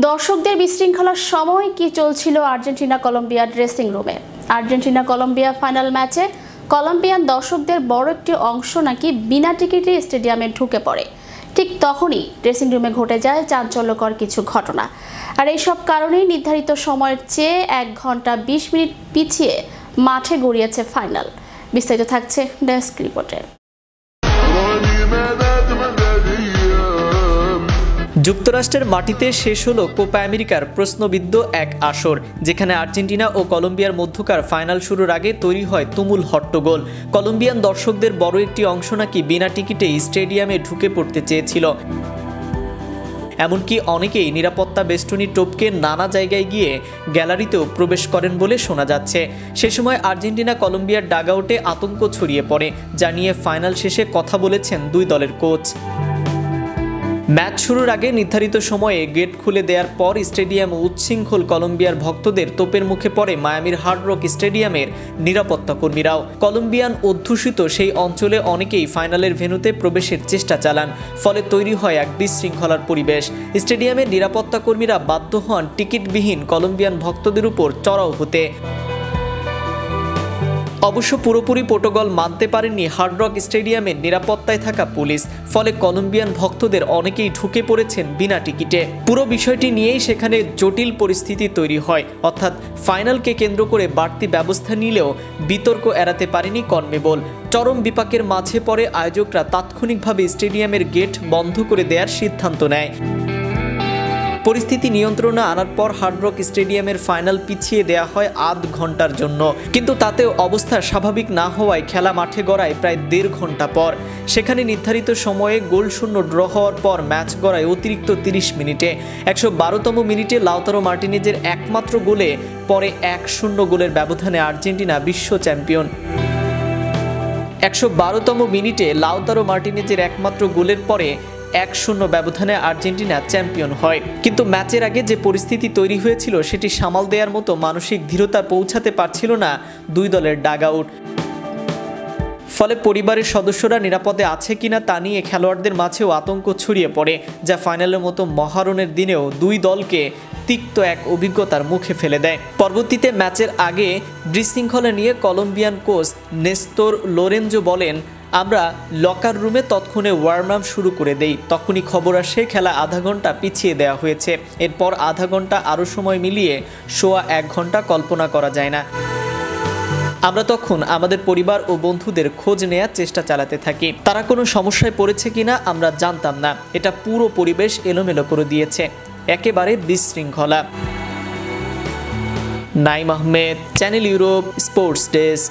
দর্শকদের বিশৃঙ্খলার সময় কি চলছিল আর্জেন্টিনা কলম্বিয়া ড্রেসিং রুমে। আর্জেন্টিনা কলম্বিয়া ফাইনাল ম্যাচে কলম্বিয়ান দর্শকদের বড় একটি অংশ নাকি বিনা টিকিটে স্টেডিয়ামে ঢুকে পড়ে। ঠিক তখনই ড্রেসিং রুমে ঘটে যায় চাঞ্চল্যকর কিছু ঘটনা। আর এইসব কারণেই নির্ধারিত সময়ের চেয়ে 1 ঘন্টা 20 মিনিট পিছিয়ে মাঠে গড়িয়েছে ফাইনাল। বিস্তারিত থাকছে ডেস্ক রিপোর্টে। যুক্তরাষ্ট্রের মাটিতে শেষ হলো কোপা আমেরিকার প্রশ্নবিদ্ধ এক আসর, যেখানে আর্জেন্টিনা ও কলম্বিয়ার মধ্যকার ফাইনাল শুরুর আগে তৈরি হয় তুমুল হট্টগোল। কলম্বিয়ান দর্শকদের বড় একটি অংশ নাকি বিনা টিকিটেই স্টেডিয়ামে ঢুকে পড়তে চেয়েছিল। এমনকি অনেকেই নিরাপত্তা বেষ্টনী টপকে নানা জায়গায় গিয়ে গ্যালারিতেও প্রবেশ করেন বলে শোনা যাচ্ছে। সে সময় আর্জেন্টিনা কলম্বিয়ার ডাগআউটে আতঙ্ক ছড়িয়ে পড়ে, যা নিয়ে ফাইনাল শেষে কথা বলেছেন দুই দলের কোচ। ম্যাচ শুরুর আগে নির্ধারিত সময়ে গেট খুলে দেওয়ার পর স্টেডিয়াম উচ্ছৃঙ্খল কলম্বিয়ার ভক্তদের তোপের মুখে পড়ে মায়ামির হার্ড রক স্টেডিয়ামের নিরাপত্তা কর্মীরাও। কলম্বিয়ান অধ্যুষিত সেই অঞ্চলে অনেকেই ফাইনালের ভেন্যুতে প্রবেশের চেষ্টা চালান, ফলে তৈরি হয় এক বিশৃঙ্খলার পরিবেশ। স্টেডিয়ামের নিরাপত্তা কর্মীরা বাধ্য হন টিকিটবিহীন কলম্বিয়ান ভক্তদের উপর চড়াও হতে। অবশ্য পুরোপুরি প্রোটোকল মানতে পারেননি হার্ড রক স্টেডিয়ামের নিরাপত্তায় থাকা পুলিশ, ফলে কলম্বিয়ান ভক্তদের অনেকেই ঢুকে পড়েছেন বিনা টিকিটে। পুরো বিষয়টি নিয়েই সেখানে জটিল পরিস্থিতি তৈরি হয়, অর্থাৎ ফাইনালকে কেন্দ্র করে বাড়তি ব্যবস্থা নিলেও বিতর্ক এড়াতে পারেনি কনমেবল। চরম বিপাকের মাঝে পড়ে আয়োজকরা তাৎক্ষণিকভাবে স্টেডিয়ামের গেট বন্ধ করে দেওয়ার সিদ্ধান্ত নেয়। পরিস্থিতি নিয়ন্ত্রণে আনার পর হার্ড রক স্টেডিয়ামের ফাইনাল পিছিয়ে দেওয়া হয় আধ ঘন্টার জন্য, কিন্তু তাতেও অবস্থা স্বাভাবিক না হওয়ায় খেলা মাঠে গড়ায় প্রায় 1.5 ঘন্টা পর। সেখানে নির্ধারিত সময়ে গোলশূন্য ড্র হওয়ার পর ম্যাচ গড়ায় অতিরিক্ত 30 মিনিটে। 112তম মিনিটে লাউতারো মার্টিনেজের একমাত্র গোলে পরে 1-0 গোলের ব্যবধানে আর্জেন্টিনা বিশ্ব চ্যাম্পিয়ন। 112তম মিনিটে লাউতারো মার্টিনেজের একমাত্র গোলের পরে 1-0 ব্যবধানে আর্জেন্টিনা চ্যাম্পিয়ন হয়। কিন্তু ম্যাচের আগে যে পরিস্থিতি তৈরি হয়েছিল সেটি সামাল দেওয়ার মতো মানসিক দৃঢ়তা পৌঁছাতে পারছিল না দুই দলের ডাগআউট। ফলে পরিবারের সদস্যরা নিরাপদে আছে কিনা তা নিয়ে খেলোয়াড়দের মাঝেও আতঙ্ক ছড়িয়ে পড়ে, যা ফাইনালের মতো মহারণের দিনেও দুই দলকে তিক্ত এক অভিজ্ঞতার মুখে ফেলে দেয়। পরবর্তীতে ম্যাচের আগে বিশৃঙ্খলা নিয়ে কলম্বিয়ান কোচ নেস্তোর লোরেঞ্জো বলেন, আমরা লকার রুমে তৎক্ষণে ওয়ার্ম আপ শুরু করে দেই। তখনই খবর আসে খেলা আধা ঘন্টা পিছিয়ে দেওয়া হয়েছে। এরপর আধা ঘন্টা আরও সময় মিলিয়ে সোয়া 1 ঘন্টা কল্পনা করা যায় না। আমরা তখন আমাদের পরিবার ও বন্ধুদের খোঁজ নেয়ার চেষ্টা চালাতে থাকি। তারা কোনো সমস্যায় পড়েছে কিনা আমরা জানতাম না। এটা পুরো পরিবেশ এলোমেলো করে দিয়েছে, একেবারে বিশৃঙ্খলা। Naim Ahmed, channel Europe, sports desk.